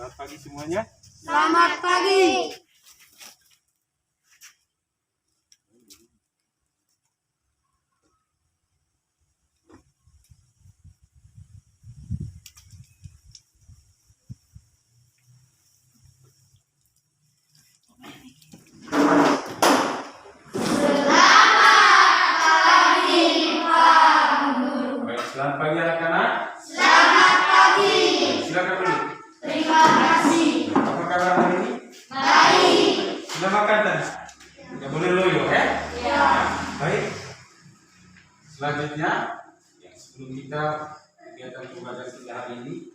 Selamat pagi semuanya. Selamat pagi. Baik, selamat pagi anak-anak. Selamat pagi. Silakan dulu. Terima kasih. Apa kabar hari ini? Baik. Sudah makan tadi? Tidak boleh loyo ya? Ya. Baik. Selanjutnya, sebelum kita kegiatan pembelajaran kita hari ini,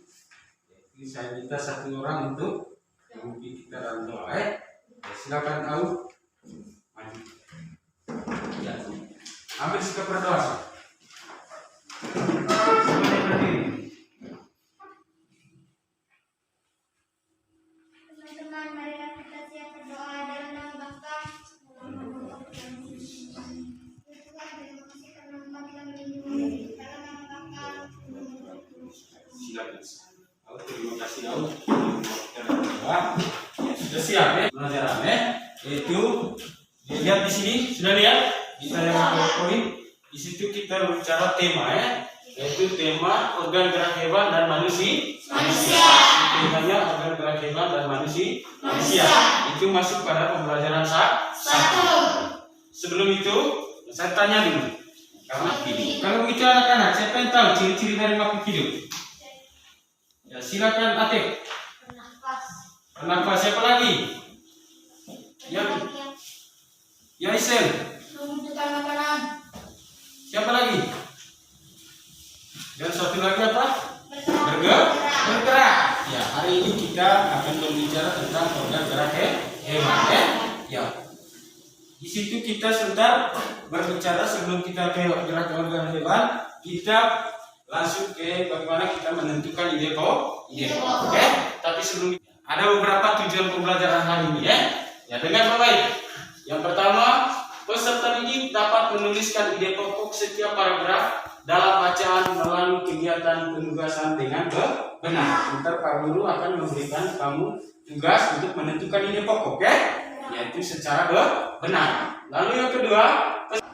saya minta satu orang untuk memimpin kita dalam doa. Silakan kau maju. Ya. Ambil sikap berdoa. Semuanya berdiri. Teman-teman, marilah kita siap berdoa dalam nama Bapa. Tuhan, terima kasih karena Engkau telah melindungi dalam nama Bapa. Silakan. Terima kasih Daud. Kita berdoa. Ya, sudah siap ya pelajarannya. Yaitu lihat di sini, sudah lihat kita yang PowerPoint. Di situ kita berbicara tema ya, yaitu tema organ gerak hewan dan manusia. Temanya organ gerak hewan dan manusia. Itu masuk pada pembelajaran satu. Sebelum itu saya tanya dulu. Karena gini, kalau begitu anak-anak, siapa yang tahu ciri-ciri dari makhluk hidup? Ya, silakan Atik. Bernafas. Siapa lagi? Ya Isel. Menunjukkan makanan. Siapa lagi? Dan satu lagi apa? Bergerak. Ya, hari ini kita akan berbicara tentang organ gerak hewan ya. Ya. Di situ kita sebentar berbicara sebelum kita ke gerak organ hewan, kita langsung ke bagaimana kita menentukan ide pokok. Oke? Tapi sebelum ada beberapa tujuan pembelajaran hari ini ya. Ya, dengar baik. Yang pertama, peserta didik dapat menuliskan ide pokok setiap paragraf dalam bacaan melalui kegiatan penugasan dengan benar. Ntar Pak Guru akan memberikan kamu tugas untuk menentukan ide pokok, oke? Yaitu secara benar. Lalu yang kedua,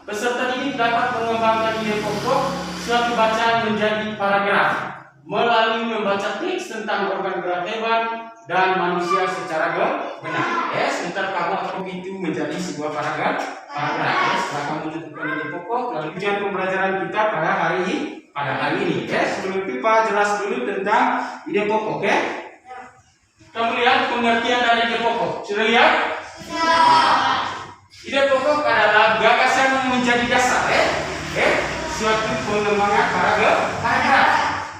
peserta didik dapat mengembangkan ide pokok suatu bacaan menjadi paragraf melalui membaca teks tentang organ gerak hewan dan manusia secara benar. Sebentar kamu akan begitu menjadi sebuah paragraf. Setelah kamu menentukan ide pokok, lalu tujuan pembelajaran kita pada hari ini. Sebelum itu Pak jelas dulu tentang ide pokok. Kamu lihat pengertian dari ide pokok. Sudah lihat? Ide pokok adalah gagasan yang menjadi dasar. Suatu pengembangan paragraf.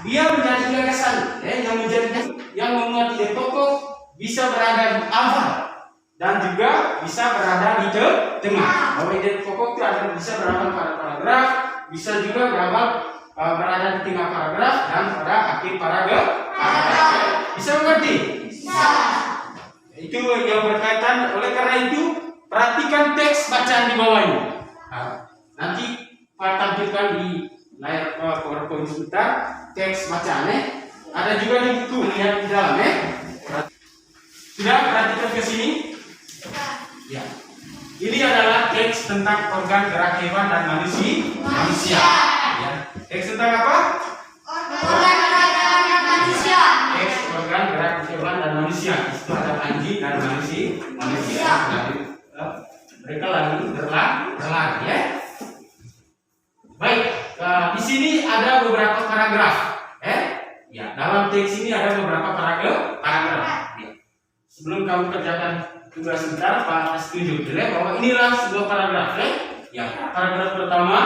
Dia menjadi gagasan yang menjadi dasar, yang memuat ide pokok bisa berada di awal dan juga bisa berada di tengah. Bahwa ide pokok itu ada bisa berawal pada paragraf, bisa juga berada di tengah paragraf dan pada akhir paragraf. Bisa mengerti? Bisa. Itu yang berkaitan. Oleh karena itu, perhatikan teks bacaan di bawahnya. Nanti Pak tampilkan di layar PowerPoint sebentar teks bacaannya. Ada juga di buku, lihat di dalam Sudah perhatikan ke sini? Ya. Ini adalah teks tentang organ gerak hewan dan manusia. Ya. Teks tentang apa? Organ gerak hewan dan manusia. Teks organ gerak hewan dan manusia. Itu ada anjing dan manusia. Lalu, mereka lagi berlari ya. Baik, di sini ada beberapa paragraf. Ya, dalam teks ini ada beberapa paragraf. Ya. Sebelum kamu kerjakan tugas sebentar, Pak setuju bahwa inilah sebuah paragraf. Ya, paragraf pertama.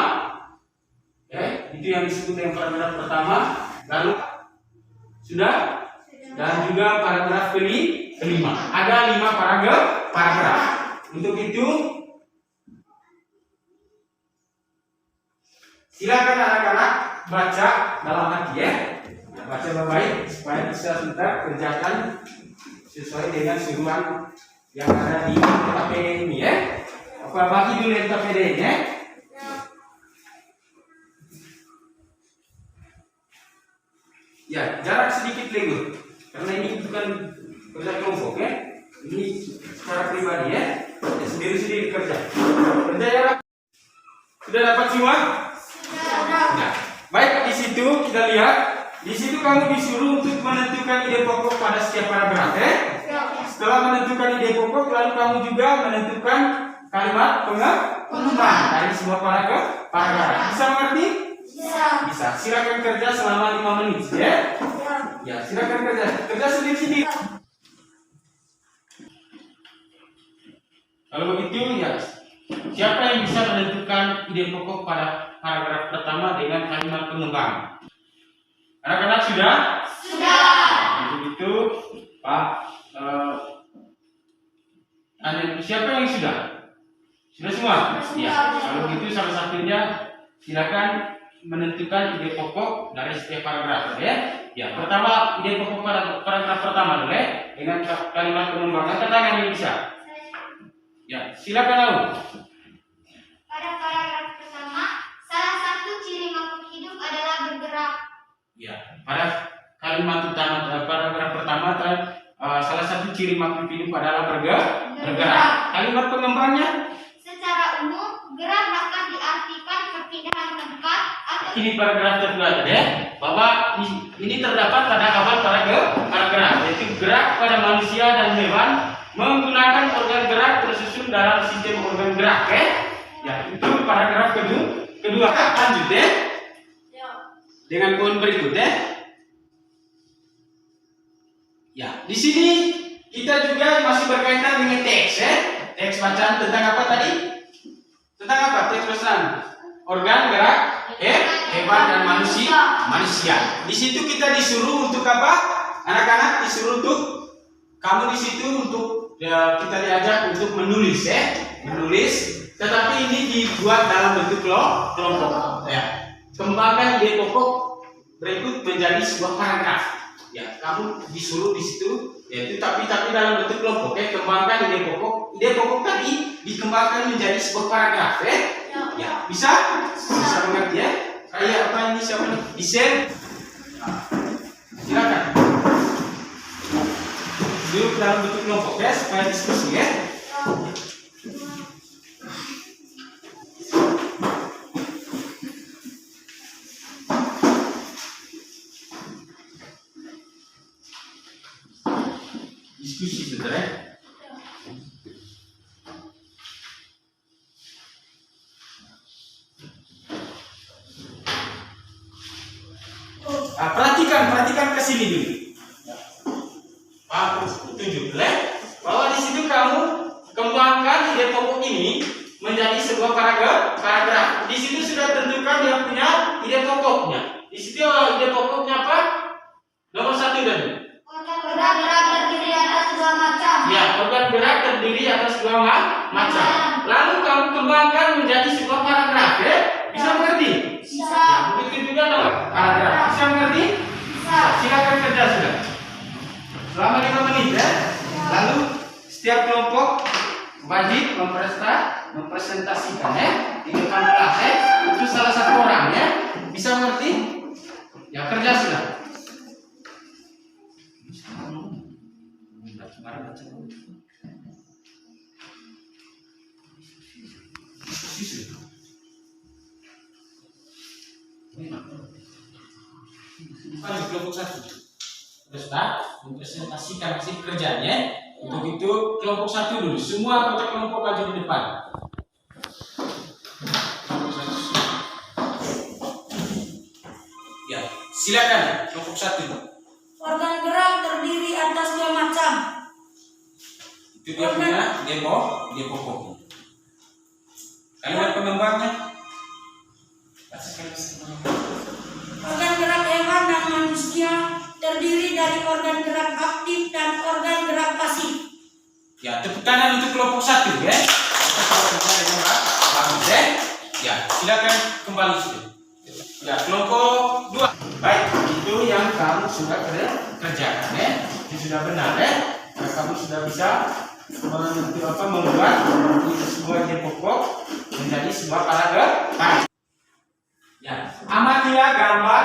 Itu yang disebut dengan paragraf pertama. Lalu sudah? Dan juga paragraf kelima. Ada 5 paragraf. Untuk itu silakan anak-anak baca dalam hati baca baik supaya bisa sebentar kerjakan sesuai dengan suruhan yang ada di KPD ini Apa bagi dulu yang KPD ini Ya, jarak sedikit lagi. Karena ini bukan kerja kelompok ya. Ini secara pribadi ya. Sendiri-sendiri kerja. Kerja ya. Sudah dapat semua? Nah, baik, di situ kita lihat. Di situ kamu disuruh untuk menentukan ide pokok pada setiap paragraf ya. Setelah menentukan ide pokok, lalu kamu juga menentukan kalimat pengembangan dari sebuah paragraf. Bisa mengerti? Bisa. Silakan kerja selama 5 menit ya. Ya, silakan kerja. Kerja sendiri-sendiri. Kalau begitu ya, siapa yang bisa menentukan ide pokok pada paragraf pertama dengan kalimat pengembangan? Anak-anak sudah? Kalau begitu, Pak, siapa yang sudah? Sudah semua? Ya. Kalau begitu salah satunya silakan menentukan ide pokok dari setiap paragraf ya. Ya, pertama ide pokok pada paragraf pertama dulu ya, dengan kalimat pengembangan. Angkat tangan yang bisa. Ya, silakan lalu. Pada paragraf pertama, salah satu ciri makhluk hidup adalah bergerak. Ya, pada kalimat utama paragraf pertama salah satu ciri makhluk hidup adalah bergerak. Kalimat pengembangnya? Secara umum, gerak dapat diartikan perpindahan tempat atau Ini paragraf kedua tadi ya, bahwa ini terdapat pada awal paragraf, yaitu gerak pada manusia dan hewan menggunakan organ gerak tersusun dalam sistem organ gerak ya. Ya, itu paragraf kedua. Lanjut ya. Dengan poin berikutnya. Ya, di sini kita juga masih berkaitan dengan teks ya. Teks bacaan tentang apa tadi? Tentang apa teks bacaan? Organ gerak hewan dan manusia. Di situ kita disuruh untuk apa? Anak-anak disuruh untuk kamu di situ untuk kita diajak untuk menulis ya. Menulis, tetapi ini dibuat dalam bentuk kelompok ya. Kembangkan ide pokok berikut menjadi sebuah paragraf. Ya, kamu disuruh di situ, yaitu tapi dalam bentuk kelompok. Ya, kembangkan ide pokok. Ide pokok tadi dikembangkan menjadi sebuah paragraf. Ya, bisa mengerti ya? Kayak apa ini siapa nih? Di-share. Silakan. Duduk dalam bentuk kelompok ya, supaya diskusi ya. Diskusi saudara. Perhatikan ke sini dulu. Aku tunjuk bahwa di situ kamu kembangkan ide pokok ini menjadi sebuah paragraf. Di situ sudah tentukan dia punya ide pokoknya. Di situ ide pokoknya apa? Nomor 1 dan organ gerak terdiri atas dua macam. ya, organ gerak terdiri atas dua macam. Lalu kamu kembangkan menjadi sebuah paragraf ya. Bisa mengerti? Bisa. Ya, begitu juga dong. Paragraf. Bisa mengerti? Bisa. Silakan kerja sudah. Selama 5 menit ya. Lalu setiap kelompok wajib mempresentasikan ya di depan kelas ya. Itu salah satu orang ya. Bisa mengerti? Ya, kerja sudah. Lanjut kelompok 1. Sudah mempresentasikan hasil kerjanya. Untuk itu kelompok 1 dulu. Semua anggota kelompok maju di depan. Ya, silakan kelompok 1. Organ gerak terdiri atas dua macam. Itu dia punya dia pokok. Kalimat pengembangnya. Organ gerak hewan dan manusia terdiri dari organ gerak aktif dan organ gerak pasif. Ya, tepuk tangan untuk kelompok 1 ya. Bagus ya. Ya, silakan kembali sudah. Ya, kelompok 2. Baik, itu yang kamu sudah kerjakan ya. Itu sudah benar ya. Nah, kamu sudah bisa membuat sebuah ide pokok menjadi sebuah paragraf. Ya, amatilah gambar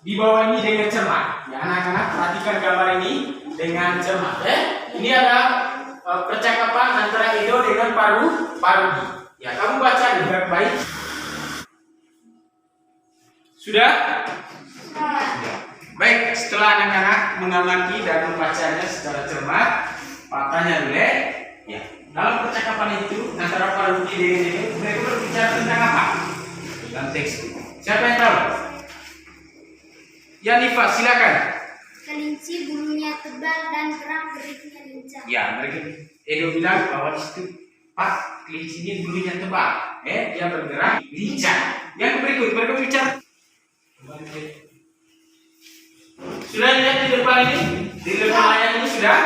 di bawah ini dengan cermat. Ya, anak-anak perhatikan gambar ini dengan cermat. Ini ada percakapan antara Edo dengan Parudi. Ya, kamu baca nih baik-baik. Sudah? Baik, setelah anak-anak mengamati dan membacanya secara cermat, Pak tanya dulu ya. Dalam percakapan itu antara Parudi dengan Edo, mereka berbicara tentang apa? Dalam teks itu. Siapa yang tahu? Ya, Nifa, silakan. Kelinci bulunya tebal dan gerak-geriknya lincah. Ya, mereka Edo bilang bahwa di situ, Pak, kelinci ini bulunya tebal, dia bergerak lincah. Yang berikut mereka bicara. Sudah lihat di depan ini, di depan layar ini sudah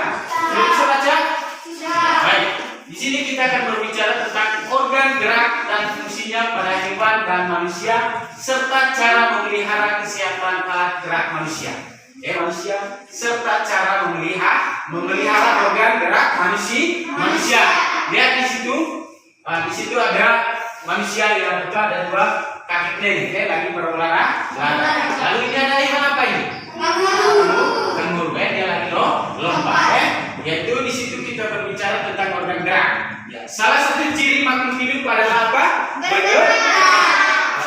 bisa baca? Sudah. Baik, di sini kita akan berbicara tentang organ gerak dan fungsinya pada hewan dan manusia, serta cara memelihara kesehatan alat gerak manusia. Manusia serta cara memelihara organ gerak manusia. Lihat di situ ada manusia yang betul ada dua kakinya lagi berolahraga. Lalu ini ada hewan apa ini? Kanguru. Dia lagi lompat. Yaitu di situ kita berbicara tentang organ gerak. Ya, salah satu ciri makhluk hidup adalah apa? Bergerak.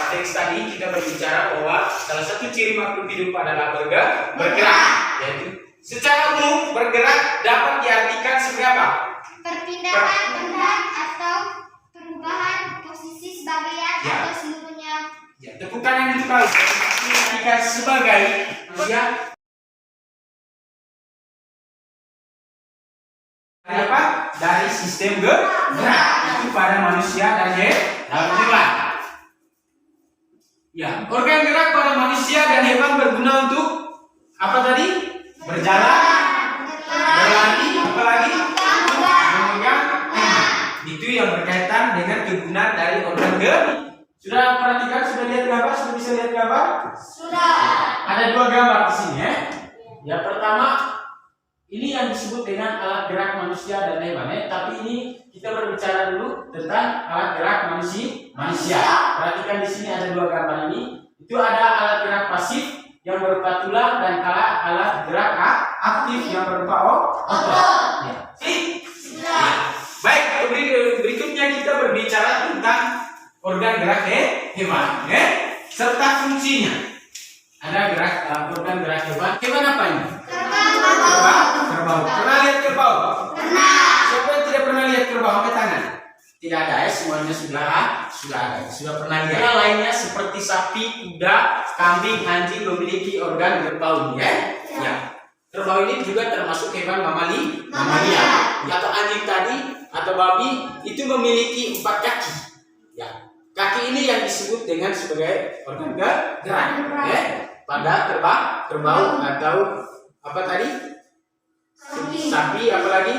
Teks tadi kita berbicara bahwa salah satu ciri makhluk hidup adalah bergerak. Yaitu secara umum bergerak dapat diartikan sebagai apa? Perpindahan benda atau perubahan posisi sebagian Ya. atau seluruhnya. Ya, tepuk tangan untuk kau. Diartikan sebagai manusia. Dari apa? Dari sistem gerak itu pada manusia dan hewan. Ya, organ gerak pada manusia dan hewan berguna untuk apa tadi? Berjalan, berlari, apa lagi? Memegang. Itu yang berkaitan dengan kegunaan dari organ gerak. Sudah perhatikan? Sudah lihat gambar? Sudah bisa lihat gambar? Sudah. Ada dua gambar di sini ya. Yang pertama ini yang disebut dengan alat gerak manusia dan hewan tapi ini kita berbicara dulu tentang alat gerak manusia. Perhatikan di sini ada dua gambar ini. Itu ada alat gerak pasif yang berupa tulang dan alat gerak aktif yang berupa otot. Ya. Ya. Baik, berikutnya kita berbicara tentang organ gerak hewan serta fungsinya. Ada organ gerak hewan. Hewan apa ini? Kerbau. Pernah lihat kerbau? Pernah. Siapa yang tidak pernah lihat kerbau? Angkat tangan. Tidak ada semuanya sudah ada. Sudah pernah lihat. Yang lainnya seperti sapi, kuda, kambing, anjing memiliki organ kerbau ya. Kerbau ini juga termasuk hewan mamalia. Atau anjing tadi atau babi itu memiliki 4 kaki. Ya. Kaki ini yang disebut dengan sebagai organ gerak. Pada kerbau atau apa tadi? Sapi apalagi?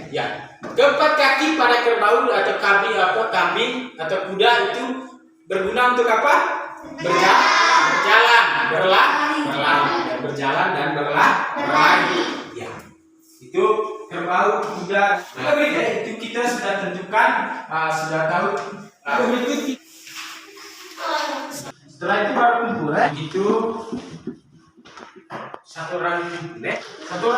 Ya. Keempat kaki pada kerbau atau kambing atau kuda itu berguna untuk apa? Berjalan dan berlari. Ya. Itu kerbau, kuda. Itu kita sudah tentukan, sudah tahu. Berikut setelah itu baru kumpul itu satu orang kumpul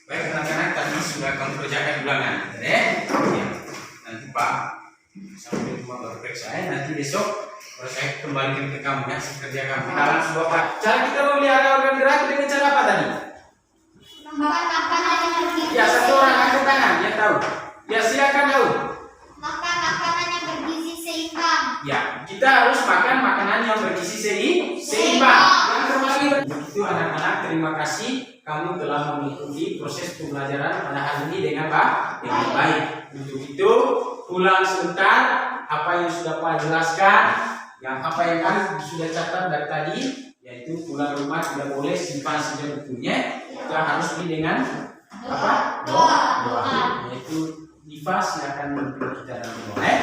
baik anak-anak tadi sudah kamu kerjakan ulangan ya. Nanti Pak sampai rumah baru periksa nanti besok saya kembalikan ke kamu ya saya kerjakan dalam sebuah Pak. Cara kita memelihara organ gerak dengan cara apa tadi? Makan makanan yang bergizi. Ya, satu orang angkat tangan yang tahu. Ya, silakan tahu. Makan makanan yang bergizi seimbang. Ya, kita harus makan makanan yang bergizi seimbang. Yang termasuk itu anak-anak, terima kasih kamu telah mengikuti proses pembelajaran pada hari ini dengan baik. Untuk itu, pulang sebentar apa yang sudah Pak jelaskan, apa yang kan sudah catat dari tadi, yaitu pulang rumah tidak boleh simpan saja bukunya. Kita harus dengan apa? Doa. Yaitu Diva silakan memimpin kita dalam doa.